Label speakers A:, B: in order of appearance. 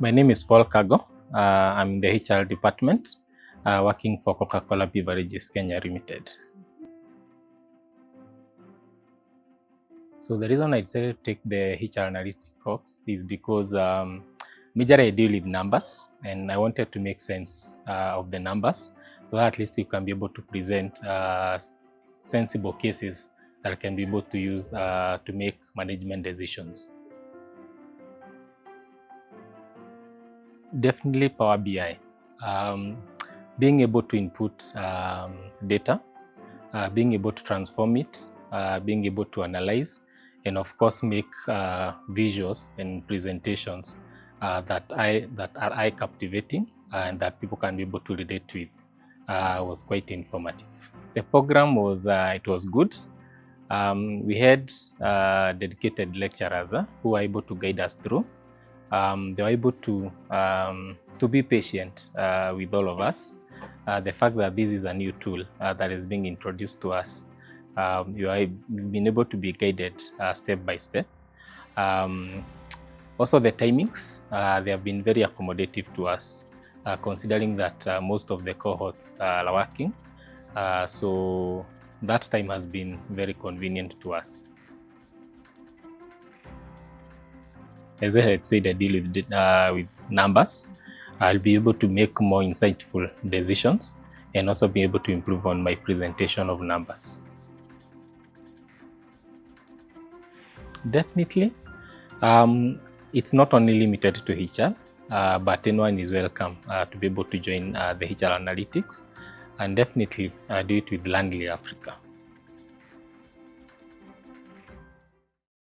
A: My name is Paul Kago. I'm in the HR department, working for Coca-Cola Beverages Kenya Limited. So the reason I decided to take the HR Analytics course is because majorly I deal with numbers, and I wanted to make sense of the numbers, so that at least you can be able to present sensible cases that can be able to use to make management decisions. Definitely Power BI. Being able to input data, being able to transform it, being able to analyze, and of course make visuals and presentations that are eye captivating and that people can be able to relate with was quite informative. The program was it was good. We had dedicated lecturers who were able to guide us through. They were able to be patient with all of us. The fact that this is a new tool that is being introduced to us, you've been able to be guided step by step. Also the timings, they have been very accommodative to us, considering that most of the cohorts are working. So that time has been very convenient to us. As I had said, I deal with numbers. I'll be able to make more insightful decisions and also be able to improve on my presentation of numbers. Definitely. It's not only limited to HR, but anyone is welcome to be able to join the HR Analytics, and definitely do it with Landly Africa.